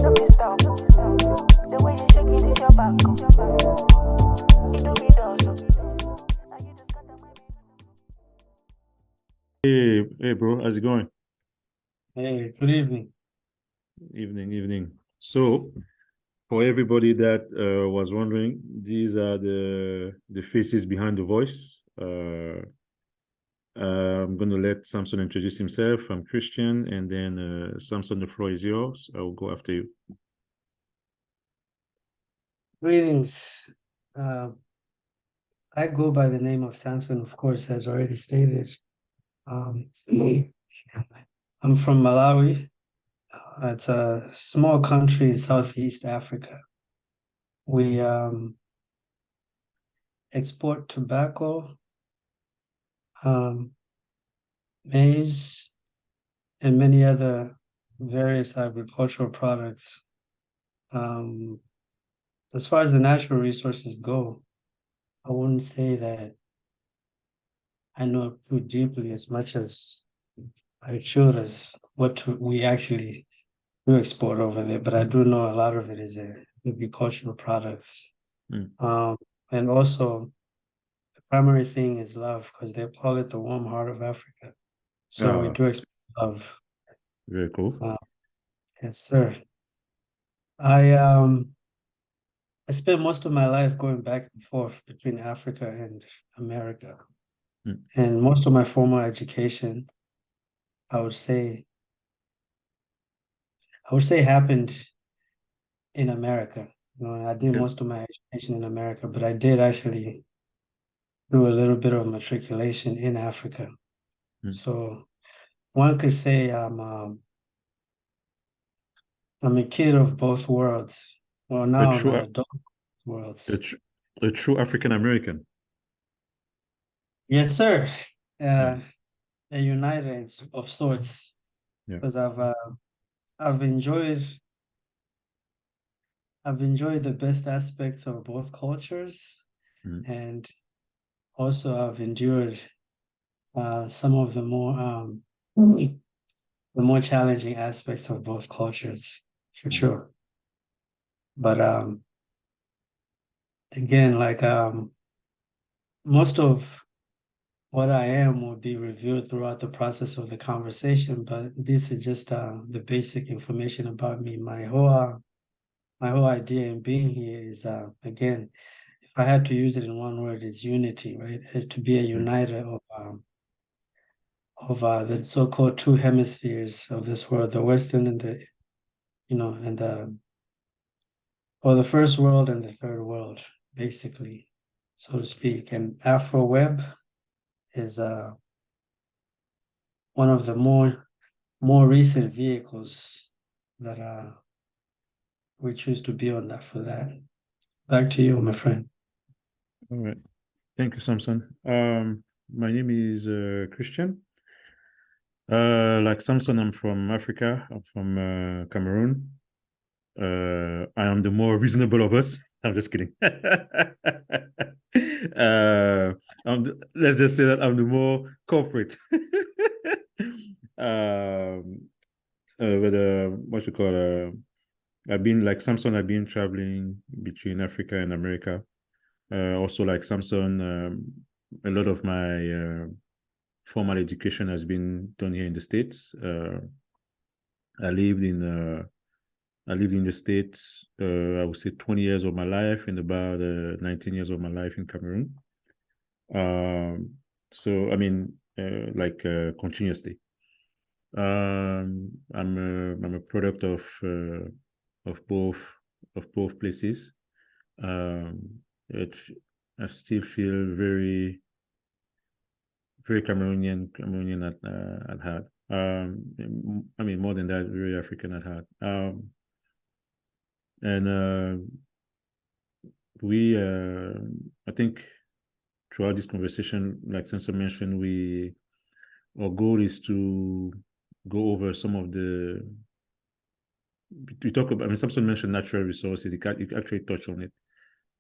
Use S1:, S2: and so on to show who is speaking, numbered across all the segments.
S1: don't be stop. The way you shake it is your back. It do me does.
S2: Hey, bro, how's it going?
S3: Hey, good evening.
S2: Evening. So, for everybody that was wondering, these are the faces behind the voice. I'm going to let Samson introduce himself. I'm Christian, and then Samson, the floor is yours. I will go after you.
S3: Greetings. I go by the name of Samson, of course, as already stated. I'm from Malawi. It's a small country in Southeast Africa. We export tobacco, maize, and many other various agricultural products. As far as the natural resources go, I wouldn't say that I know too deeply as much as I should as what we actually do export over there, but I do know a lot of it is agricultural products. And also the primary thing is love, because they call it the warm heart of Africa. So we do export love.
S2: Very cool.
S3: Yes, sir. I spent most of my life going back and forth between Africa and America. And most of my formal education, I would say happened in America. I did most of my education in America, but I did actually do a little bit of matriculation in Africa. So one could say I'm a kid of both worlds. Well, now I'm an adult of both worlds.
S2: A true African American.
S3: Yes, sir. A united of sorts. Because I've enjoyed the best aspects of both cultures, and also I've endured some of the more challenging aspects of both cultures, for sure. But again, like most of what I am will be revealed throughout the process of the conversation, but this is just the basic information about me. My whole idea in being here is, again, if I had to use it in one word, it's unity, right? It's to be a uniter of the so-called two hemispheres of this world, the Western and the, or the first world and the third world, basically, so to speak. And Afro-Web is one of the more recent vehicles that we choose to be on that for that. Back to you, my friend.
S2: All right. Thank you, Samson. My name is Christian. Like Samson, I'm from Africa. I'm from Cameroon. I am the more reasonable of us. I'm just kidding. Let's just say that I'm the more corporate. What you call I've been like Samson. I've been traveling between Africa and America. Also, like Samson, a lot of my formal education has been done here in the States. I lived in the States, I would say 20 years of my life, and about 19 years of my life in Cameroon. So, I mean, continuously. I'm a product of both places. I still feel very, very Cameroonian at heart. I mean, more than that, very African at heart. And I think throughout this conversation, like Samson mentioned, our goal is to go over some of we talk about, I mean, Samson mentioned natural resources. You actually touch on it.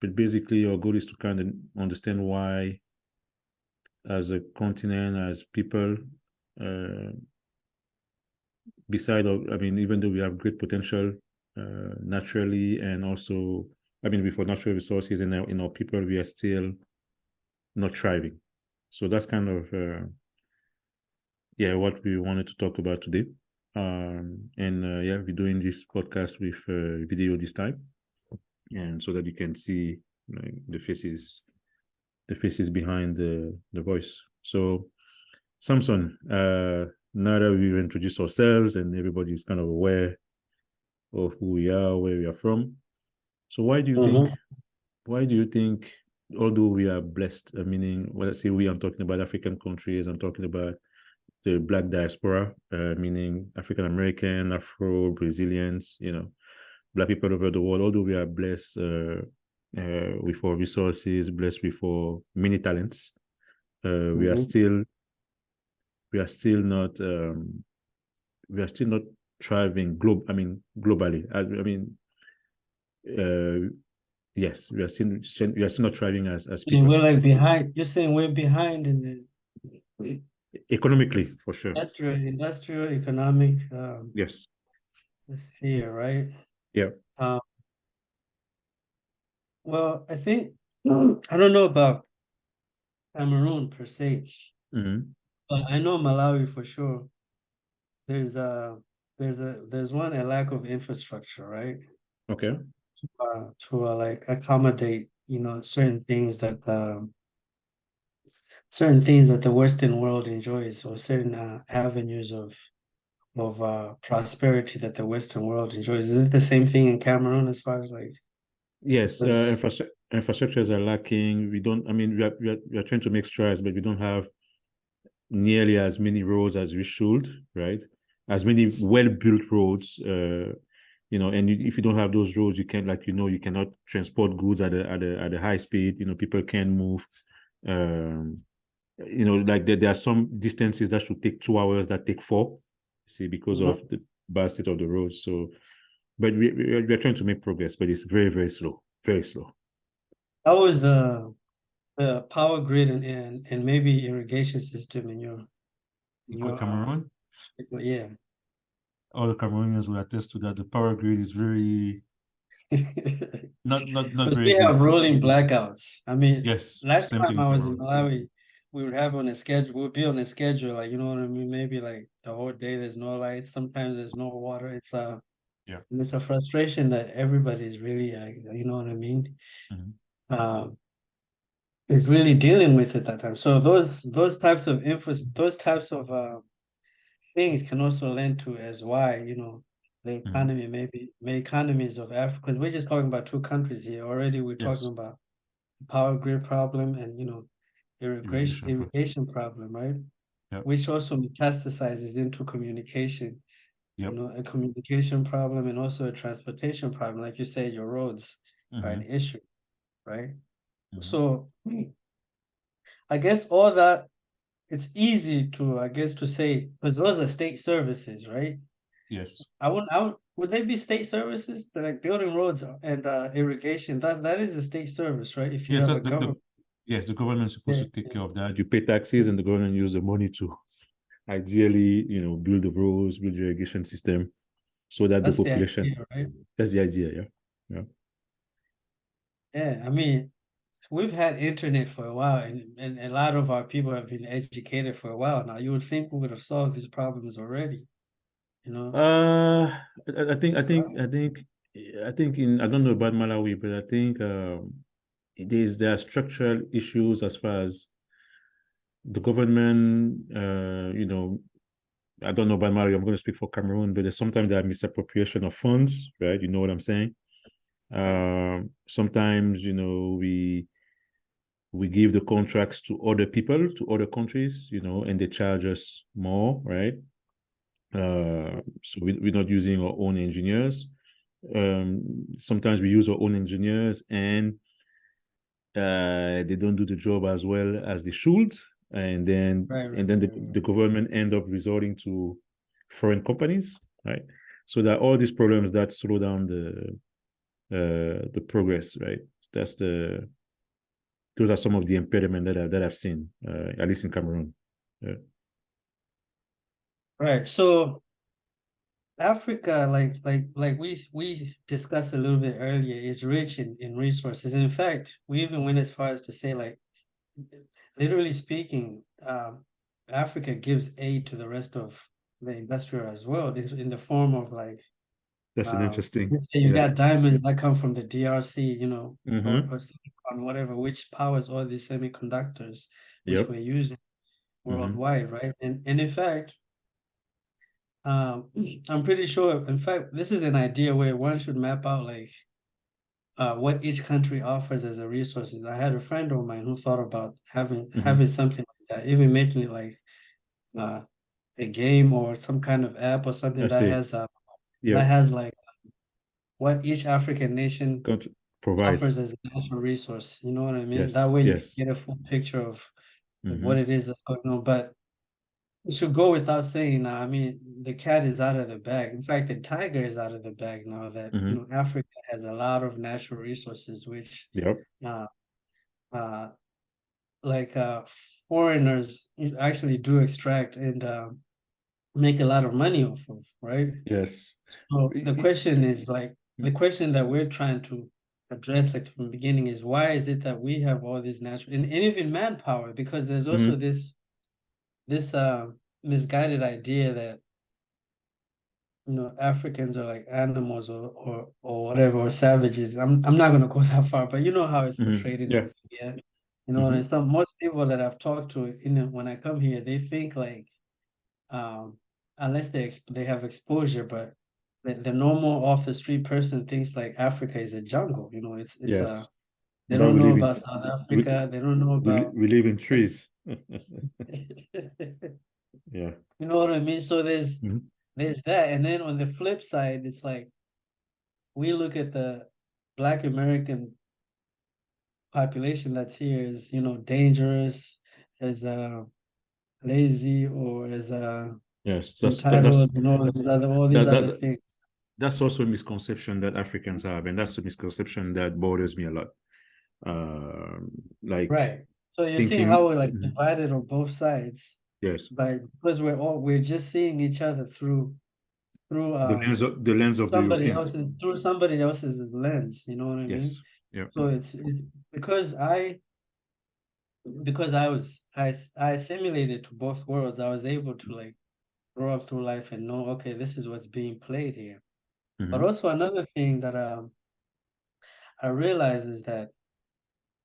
S2: But basically, our goal is to kind of understand why, as a continent, as people, even though we have great potential naturally, and also, I mean, with our natural resources and our people, we are still not thriving. So that's kind of what we wanted to talk about today. We're doing this podcast with video this time, and so that you can see the faces behind the voice. So, Samson, now that we've introduced ourselves and everybody's kind of aware of who we are, where we are from, so why do you think, although we are blessed, meaning, well, let's say I'm talking about African countries, I'm talking about the Black diaspora, meaning African American, Afro, Brazilians, Black people over the world, although we are blessed with our resources, blessed with our many talents, we are still not thriving globally. Yes, we are still not thriving as people.
S3: We're like behind. You're saying we're behind in the
S2: Economically, for sure.
S3: industrial, economic
S2: Yes.
S3: sphere, right?
S2: Yeah.
S3: Well, I think I don't know about Cameroon per se, but I know Malawi for sure. There's a lack of infrastructure, right?
S2: Okay.
S3: To like accommodate, certain things that the Western world enjoys, or certain avenues of prosperity that the Western world enjoys. Is it the same thing in Cameroon as far as like?
S2: Yes, infrastructures are lacking. We don't. I mean, we are trying to make strides, but we don't have nearly as many roads as we should, right? As many well-built roads, and if you don't have those roads, you can't, you cannot transport goods at a high speed. People can move. There are some distances that should take 2 hours that take 4. See, because of the bad state of the roads. So, but we are trying to make progress, but it's very, very slow, very slow.
S3: How is the power grid and maybe irrigation system in your
S2: Cameroon?
S3: Yeah.
S2: All the Cameroonians will attest to that. The power grid is very not very
S3: we
S2: good.
S3: have rolling blackouts. I mean,
S2: yes,
S3: last
S2: same
S3: time
S2: thing
S3: I was
S2: in
S3: in Malawi, we would have on a schedule. We'll be on a schedule, like, you know what I mean. Maybe like the whole day there's no light. Sometimes there's no water. It's and it's a frustration that everybody's really, you know what I mean. Is really dealing with at that time. So those types of things can also lend to as why, the economy, maybe economies of Africa, because we're just talking about 2 countries here. Already we're talking about the power grid problem and, irrigation problem, right? Which also metastasizes into communication. A communication problem and also a transportation problem. Like you said, your roads are an issue, right? So I guess all that, it's easy to, I guess, to say, because those are state services, right?
S2: Yes.
S3: Would they be state services? Like building roads and irrigation, that is a state service, right? If you have a government.
S2: Yes, the government's supposed to take care of that. You pay taxes and the government use the money to ideally, build the roads, build the irrigation system so that the population.
S3: The idea, right?
S2: That's the idea, yeah.
S3: Yeah, I mean, we've had internet for a while, and a lot of our people have been educated for a while now. You would think we would have solved these problems already,
S2: I think I don't know about Malawi, but I think there are structural issues as far as the government. I don't know about Malawi. I'm going to speak for Cameroon, but sometimes there are misappropriation of funds, right? You know what I'm saying? Sometimes we give the contracts to other people, to other countries, and they charge us more, right? So we're not using our own engineers. Sometimes we use our own engineers and they don't do the job as well as they should, and then the government end up resorting to foreign companies, right? So there are all these problems that slow down the progress, right? Those are some of the impediments that I've seen, at least in Cameroon.
S3: Right. So Africa, like we discussed a little bit earlier, is rich in resources. In fact, we even went as far as to say, like, literally speaking, Africa gives aid to the rest of the industrialized world in the form of like,
S2: That's an interesting.
S3: let's say you
S2: Yeah.
S3: got diamonds that come from the DRC, you know,
S2: Mm-hmm.
S3: or silicon, whatever, which powers all these semiconductors, which
S2: Yep.
S3: we're using
S2: Mm-hmm.
S3: worldwide, right? And in fact, um, I'm pretty sure, in fact, this is an idea where one should map out like what each country offers as a resources. I had a friend of mine who thought about
S2: Mm-hmm.
S3: having something like that, even making it like uh, a game or some kind of app or something
S2: I see.
S3: that
S2: Yep.
S3: has like what each African nation
S2: Country provides.
S3: offers as a natural resource. You know what I mean? That
S2: Yes.
S3: way you can
S2: Yes.
S3: get a full picture of what
S2: Mm-hmm.
S3: it is that's going on. But it should go without saying now. I mean, the cat is out of the bag. In fact, the tiger is out of the bag now that, you
S2: Mm-hmm.
S3: know, Africa has a lot of natural resources, which
S2: Yep.
S3: uh, uh, like foreigners actually do extract and make a lot of money off of, right?
S2: Yes.
S3: So the
S2: Y-
S3: question is like the question that we're trying to address like from the beginning is why is it that we have all these natural and even manpower? Because there's also
S2: Mhm.
S3: this misguided idea that, you know, Africans are like animals or whatever, or savages. I'm not gonna go that far, but you know how it's
S2: Mhm.
S3: portrayed in the
S2: Yeah.
S3: media. You know, and
S2: Mhm.
S3: some most people that I've talked to when I come here, they think like unless they have exposure, but the normal off the street person thinks like Africa is a jungle. You know, it's
S2: Yes.
S3: they
S2: That
S3: don't
S2: we
S3: know
S2: live in
S3: about South
S2: we,
S3: Africa. They don't know about
S2: we live in trees. Yeah.
S3: you know what I mean? So
S2: Mhm.
S3: there's that. And then on the flip side, it's like we look at the Black American population that's here is, you know, dangerous, as lazy, or as
S2: Yes.
S3: entitled, you know, all these
S2: that,
S3: other
S2: that
S3: things.
S2: that's also a misconception that Africans have, and that's a misconception that bothers me a lot. Like
S3: Right. So you're seeing how
S2: thinking,
S3: we're like
S2: mhm.
S3: divided on both sides,
S2: Yes,
S3: but because we're just seeing each other through
S2: the lens of the Europeans.
S3: through somebody else's lens, you know what I mean?
S2: Yes. Yeah.
S3: So it's because I assimilated to both worlds. I was able to like grow up through life and know, okay, this is what's being played here. But
S2: Mm-hmm.
S3: also another thing that I realize is that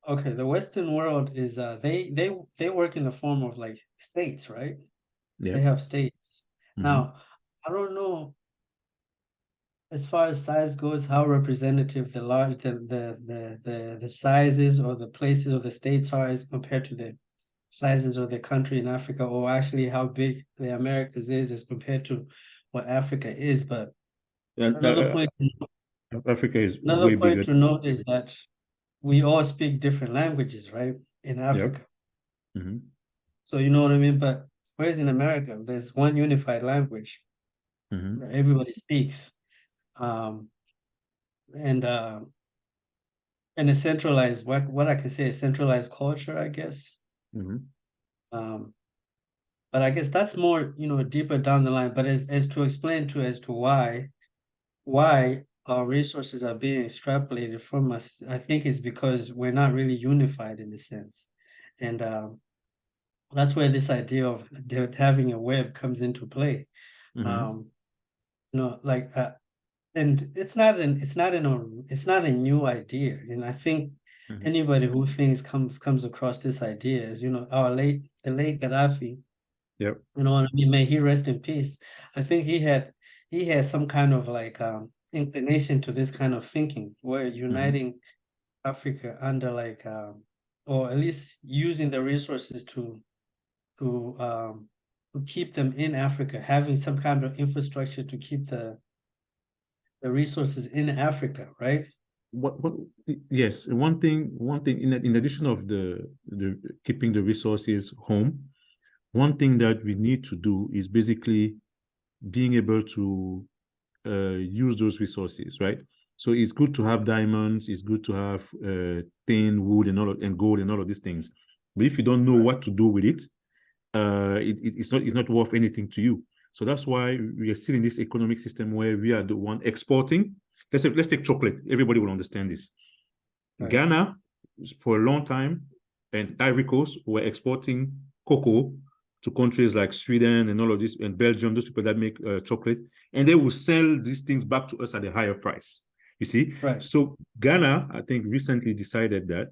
S3: okay, the Western world is they work in the form of like states, right?
S2: Yeah.
S3: They have states.
S2: Mm-hmm.
S3: Now, I don't know as far as size goes, how representative the sizes or the places or the states are as compared to the sizes of the country in Africa, or actually how big the Americas is as compared to what Africa is. But
S2: And
S3: another point,
S2: Africa is
S3: another
S2: way
S3: point
S2: bigger.
S3: to note is that we all speak different languages, right? In
S2: Yep.
S3: Africa.
S2: Mm-hmm.
S3: So you know what I mean? But whereas in America, there's one unified language
S2: Mm-hmm.
S3: that everybody speaks. Um, and a centralized what I can say is centralized culture, I guess.
S2: Mm-hmm.
S3: Um, but I guess that's more, you know, deeper down the line. But as to explain to as to why our resources are being extrapolated from us, I think it's because we're not really unified in a sense. And that's where this idea of having a web comes into play.
S2: Mm-hmm.
S3: Um, you know, like and it's not a new idea. And I think
S2: Mm-hmm.
S3: anybody who thinks comes across this idea is, you know, the late Gaddafi,
S2: Yep.
S3: you know what I mean? May he rest in peace. I think he had some kind of like inclination to this kind of thinking where
S2: Mm-hmm.
S3: uniting Africa under like or at least using the resources to um to keep them in Africa, having some kind of infrastructure to keep the resources in Africa, right?
S2: What yes, one thing in addition of the keeping the resources home, one thing that we need to do is basically being able to use those resources, right? So it's good to have diamonds, it's good to have tin, wood, and gold and all of these things. But if you don't know what to do with it, it's not worth anything to you. So that's why we are still in this economic system where we are the one exporting. Let's take chocolate. Everybody will understand this.
S3: Right.
S2: Ghana, for a long time, and Ivory Coast were exporting cocoa to countries like Sweden and all of this, and Belgium, those people that make chocolate, and they will sell these things back to us at a higher price. You see?
S3: Right.
S2: So Ghana, I think, recently decided that,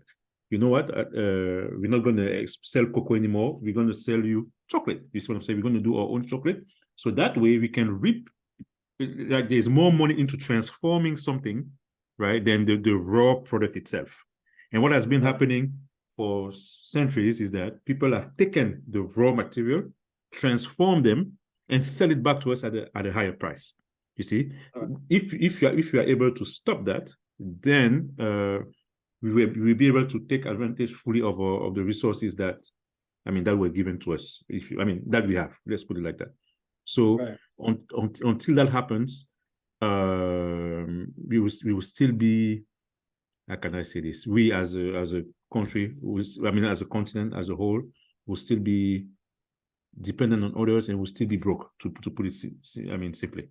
S2: you know what, we're not going to sell cocoa anymore. We're going to sell you chocolate. You see what I'm saying? We're going to do our own chocolate. So that way we can reap, like there's more money into transforming something, right, than the raw product itself. And what has been happening for centuries is that people have taken the raw material, transformed them, and sell it back to us at a higher price. You see, if you are able to stop that, then we will be able to take advantage fully of the resources that, I mean, that were given to us. That we have. Let's put it like that. So until that happens, we will still be, how can I say this? We as a country, as a continent as a whole, will still be dependent on others and will still be broke, to put it simply.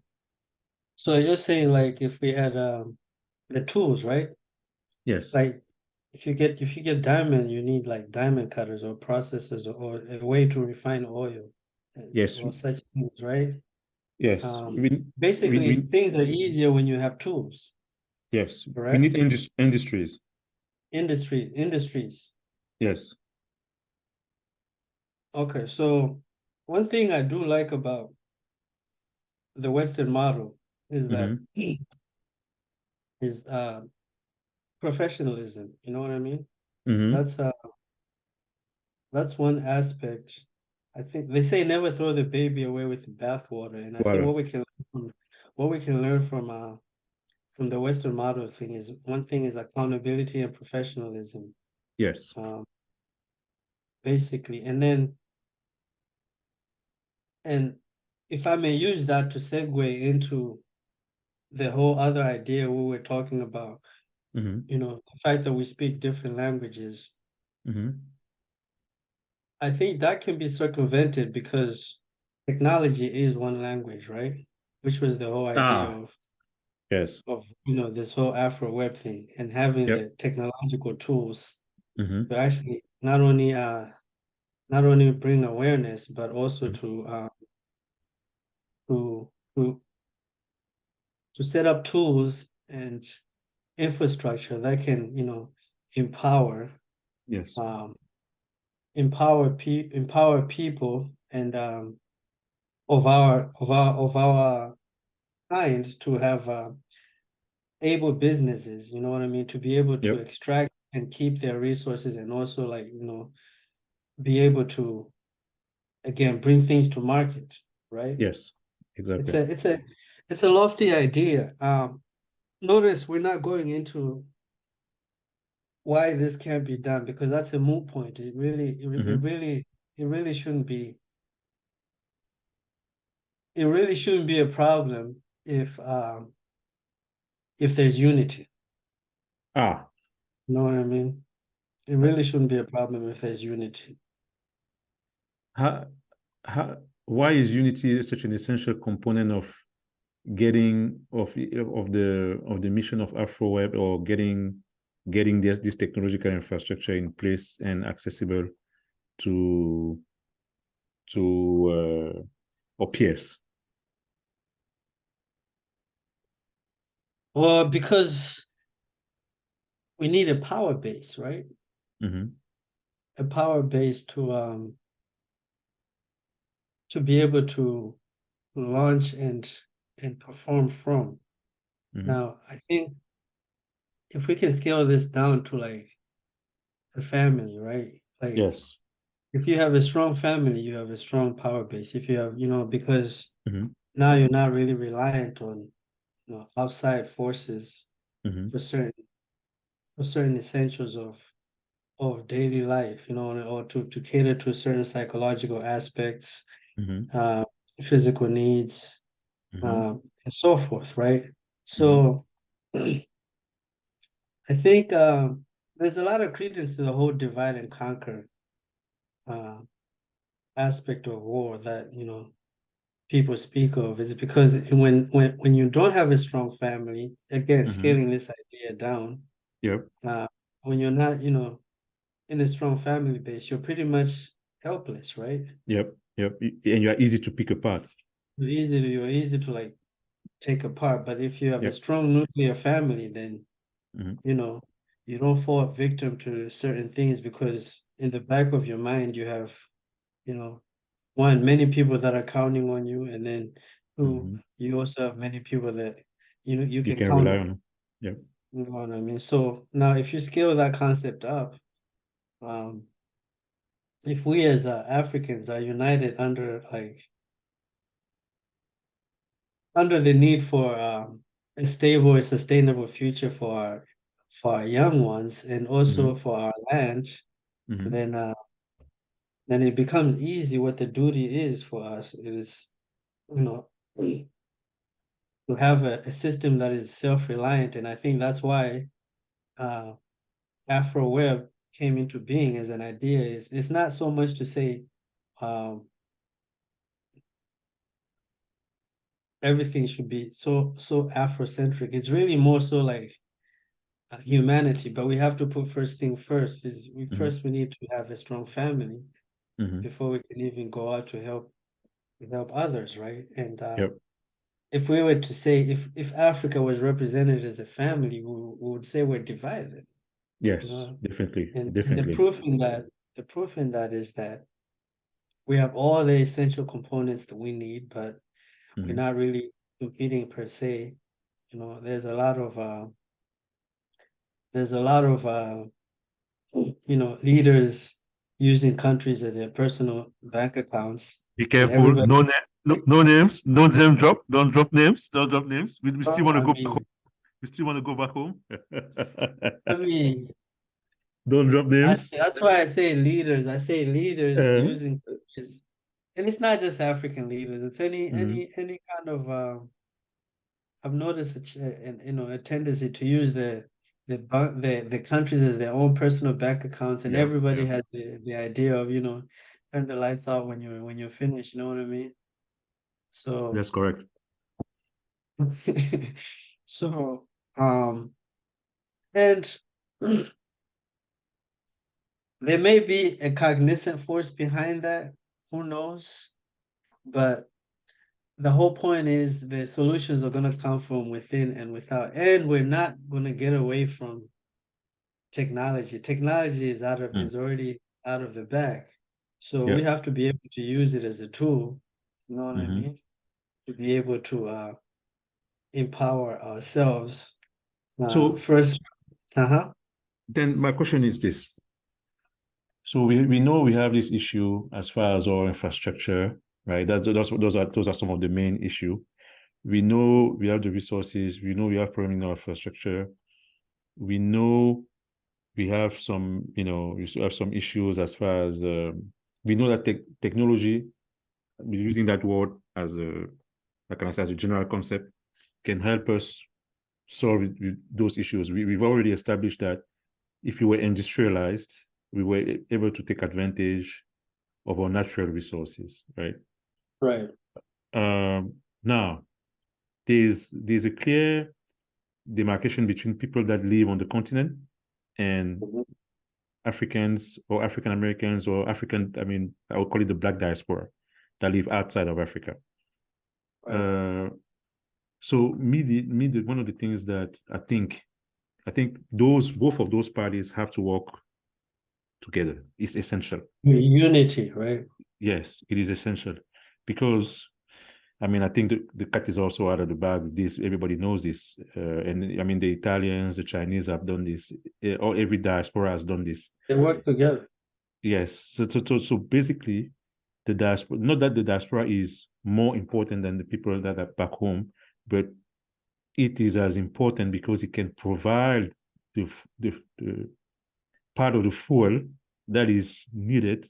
S3: So you're saying, like, if we had the tools, right?
S2: Yes.
S3: Like if you get diamond, you need like diamond cutters or processors or a way to refine oil.
S2: Yes.
S3: Or such things, right?
S2: Yes.
S3: Basically, things are easier when you have tools.
S2: Yes.
S3: Correct?
S2: We need industries.
S3: Industries.
S2: Yes.
S3: Okay, so one thing I do like about the Western model is that is professionalism. You know what I mean? That's one aspect. I think they say never throw the baby away with the bathwater, and I think what we can learn from the Western model thing is, one thing is accountability and professionalism.
S2: Yes.
S3: Basically, and if I may use that to segue into the whole other idea we were talking about, you know, the fact that we speak different languages. I think that can be circumvented because technology is one language, right? Which was the whole idea of you know, this whole Afro web thing, and having the technological tools to actually not only bring awareness, but also to set up tools and infrastructure that can, you know, empower people and of our kind to have able businesses, you know what I mean, to be able to extract and keep their resources, and also, like, you know, be able to again bring things to market, right?
S2: Yes, exactly.
S3: It's a lofty idea. Notice we're not going into why this can't be done, because that's a moot point. It really shouldn't be. It really shouldn't be a problem if there's unity. You know what I mean? It really shouldn't be a problem if there's unity.
S2: Why is unity such an essential component of getting of the mission of AfroWeb, or getting this technological infrastructure in place and accessible to our peers?
S3: Well, because we need a power base, right? A power base to be able to launch and perform from. Now, I think if we can scale this down to like a family, right? Like, if you have a strong family, you have a strong power base. If you have, you know, because now you're not really reliant on, you know, outside forces for certain essentials of daily life, you know, or to cater to certain psychological aspects, physical needs, and so forth, right? So I think there's a lot of credence to the whole divide and conquer aspect of war, that, you know, people speak of is because when you don't have a strong family, again, scaling this idea down,
S2: Yep.
S3: when you're not, in a strong family base, you're pretty much helpless, right?
S2: Yep. Yep. And you are easy to pick apart.
S3: You're easy to like take apart. But if you have a
S2: Yep.
S3: strong nuclear family, then
S2: Mhm.
S3: you don't fall victim to certain things because in the back of your mind you have, one, many people that are counting on you, and then two,
S2: Mhm.
S3: you also have many people that you
S2: You
S3: can
S2: can
S3: count
S2: rely
S3: on.
S2: on. Yep.
S3: You know what I mean? So now if you scale that concept up, um, if we as Africans are united under the need for a stable and sustainable future for our young ones and also
S2: Mhm.
S3: for our land,
S2: Mhm.
S3: then then it becomes easy what the duty is for us. It is, you know, to have a system that is self-reliant. And I think that's why uh, Afro Web came into being as an idea. It's not so much to say um, everything should be so Afrocentric. It's really more so like humanity, but we have to put first thing first.
S2: Mhm.
S3: We need to have a strong family
S2: Mhm.
S3: before we can even go out to help others, right? And
S2: Yep.
S3: if we were to say if Africa was represented as a family, we would say we're divided, you
S2: Yes.
S3: know.
S2: Definitely.
S3: And the
S2: Definitely.
S3: proof in that is that we have all the essential components that we need, but we're
S2: Mhm.
S3: not really competing per se. There's a lot of leaders using countries as their personal bank accounts,
S4: Be
S3: and
S4: careful.
S3: everybody.
S4: No names. No name drop. Don't drop names. Don't drop names. We still want to
S3: I
S4: go back
S3: mean,
S4: home. We still want to go back home.
S3: I mean,
S2: Don't drop names.
S3: that's why I say leaders. I say leaders
S2: Uh,
S3: using countries, and it's not just African leaders. It's any
S2: mhm.
S3: any any kind of. I've noticed a tendency to use the countries as their own personal bank accounts, and
S2: Yep.
S3: everybody
S2: Yep.
S3: has the idea of turn the lights out when you're finished. You know what I mean? So
S2: That's correct.
S3: so and there may be a cognizant force behind that. Who knows? But the whole point is the solutions are going to come from within and without, and we're not going to get away from technology. Technology
S2: Mm.
S3: is already out of the bag. So we
S2: Yep.
S3: have to be able to use it as a tool, you know what I
S2: Mhm.
S3: mean? To be able to empower ourselves.
S2: So
S3: First, uh-huh.
S2: then my question is this. So we know we have this issue as far as our infrastructure, right? Those are some of the main issue. We know we have the resources. We know we have problem in our infrastructure. We know we have we still have some issues as far as we know that technology, we're using that word as like I say, as a general concept, can help us solve those issues. We've already established that if we were industrialized, we were able to take advantage of our natural resources, right?
S3: Right.
S2: Now, there's a clear demarcation between people that live on the continent and
S3: Mhm.
S2: Africans or African Americans or African, I mean, I would call it the Black diaspora that live outside of Africa.
S3: Right.
S2: Uh, so one of the things that I think those both of those parties have to work together. It's essential.
S3: Unity, right?
S2: Yes, it is essential because I mean, I think the cat is also out of the bag with this. Everybody knows this. And I mean, the Italians, the Chinese have done this. Or every diaspora has done this.
S3: They work together.
S2: Yes. So basically, the diaspora, not that the diaspora is more important than the people that are back home, but it is as important because it can provide the part of the fuel that is needed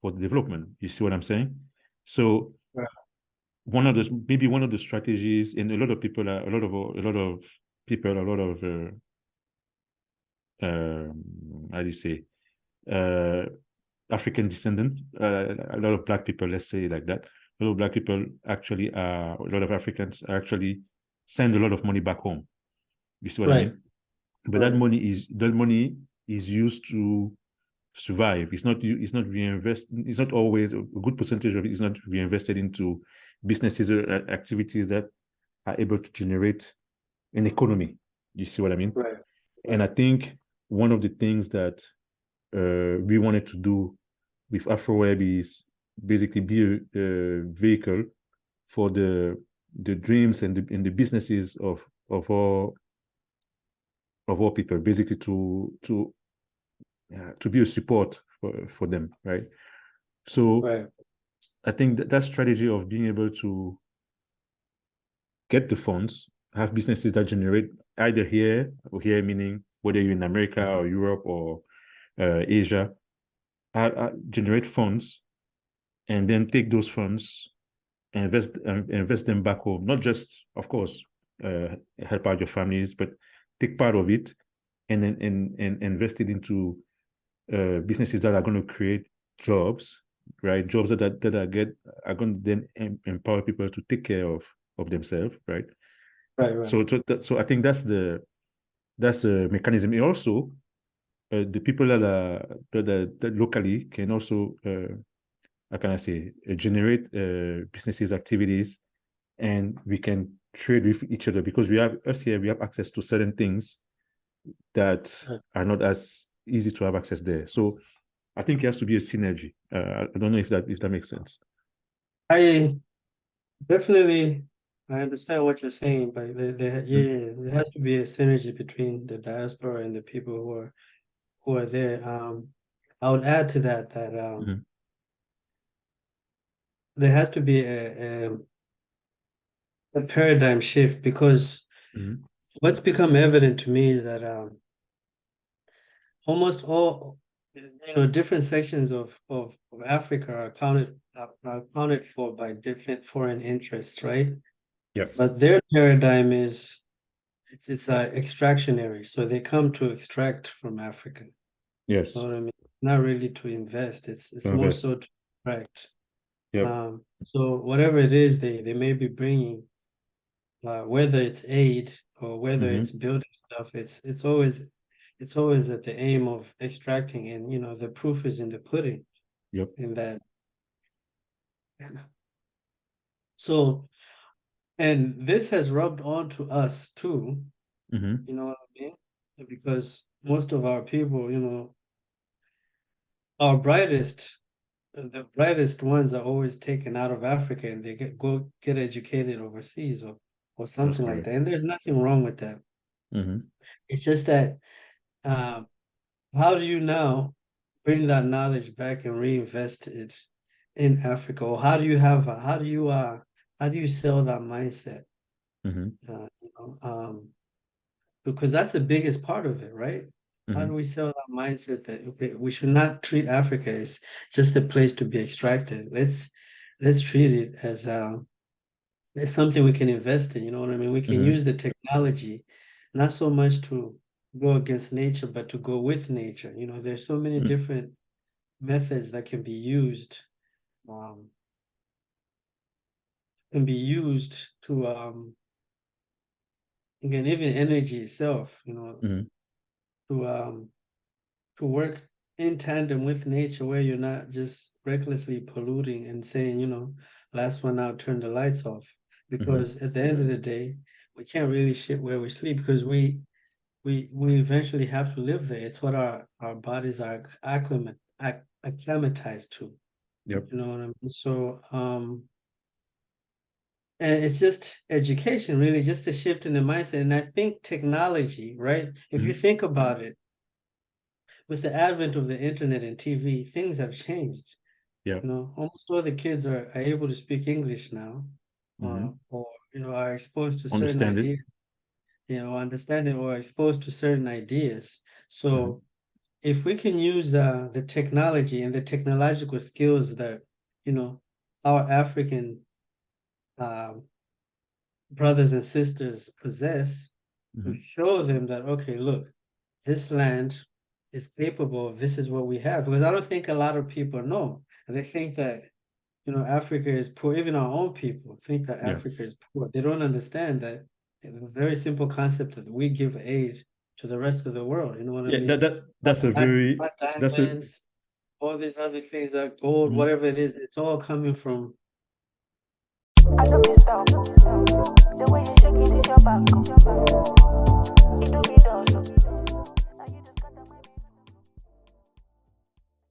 S2: for development. You see what I'm saying? So
S3: Right.
S2: one of the strategies, and a lot of people are a lot of how do you say uh African descendant, a lot of black people, let's say it like that, a lot of Black people actually a lot of Africans actually send a lot of money back home. You see what I
S3: Right.
S2: mean? But
S3: Right.
S2: that money is used to survive. It's not reinvested. It's not always a good percentage of it is not reinvested into businesses or activities that are able to generate an economy. You see what I mean?
S3: Right.
S2: And I think one of the things that we wanted to do with AfroWeb is basically be a vehicle for the dreams and the businesses of all people, basically to be a support for them, right? So
S3: Right.
S2: I think that strategy of being able to get the funds, have businesses that generate either here or here, meaning whether you're in America or Europe or Asia, generate funds and then take those funds and invest them back home. Not just, of course, help out your families, but take part of it and then and invest it into businesses that are going to create jobs, right? Jobs that are going to then empower people to take care of themselves, right?
S3: Right. Right.
S2: So I think that's the mechanism. And also, the people that locally can also how can I say generate businesses activities, and we can trade with each other because we have access to certain things that
S3: Right.
S2: are not as easy to have access there. So I think it has to be a synergy. I don't know if that makes sense.
S3: I definitely I understand what you're saying, but there has to be a synergy between the diaspora and the people who are there. I would add to that
S2: Mhm.
S3: there has to be a paradigm shift, because
S2: Mhm.
S3: what's become evident to me is that almost all different sections of Africa are accounted for by different foreign interests, right?
S2: Yeah.
S3: But their paradigm is it's extractionary, so they come to extract from Africa.
S2: Yes.
S3: You know what I mean? Not really to invest. It's more
S2: Invest.
S3: so to extract.
S2: Yep.
S3: So whatever it is they may be bringing, whether it's aid or whether it's building stuff, it's always at the aim of extracting, and the proof is in the pudding.
S2: Yep.
S3: In that, so and this has rubbed on to us too.
S2: Mhm.
S3: You know what I mean? Because most of our people, our the brightest ones are always taken out of Africa, and they go get educated overseas or
S2: That's
S3: something like
S2: correct.
S3: that. And there's nothing wrong with that.
S2: Mhm.
S3: It's just that how do you now bring that knowledge back and reinvest it in Africa? Or how do you sell that mindset?
S2: Mhm.
S3: Because that's the biggest part of it, right? How do
S2: Mhm.
S3: we sell that mindset that okay, we should not treat Africa as just a place to be extracted? Let's treat it as something we can invest in. You know what I mean? We can use the technology, not so much to go against nature, but to go with nature. There's so many different methods that can be used, um, to again, even energy itself,
S2: Mhm.
S3: to work in tandem with nature, where you're not just recklessly polluting and saying, last one out, turn the lights off. Because at the end of the day, we can't really shit where we sleep, because we eventually have to live there. It's what our bodies are acclimatized to.
S2: Yep.
S3: You know what I mean? So and it's just education, really, just a shift in the mindset. And I think technology, right? If you think about it, with the advent of the internet and TV, things have changed.
S2: Yep.
S3: Almost all the kids are able to speak English now, or are exposed to certain
S2: Understand it.
S3: ideas, understanding or exposed to certain ideas. So if we can use the technology and the technological skills that our African brothers and sisters possess, to show them that, okay, look, this land is capable of, this is what we have. Because I don't think a lot of people know. They think that Africa is poor. Even our own people think that
S2: Yeah.
S3: Africa is poor. They don't understand that the very simple concept that we give aid to the rest of the world. You know what I
S2: Yeah,
S3: mean?
S2: that's a very
S3: Not
S2: that's a
S3: diamonds, all these other things, like gold,
S2: Mhm.
S3: whatever it is, it's all coming from.
S1: I don't be stop. The way you shake it is your back.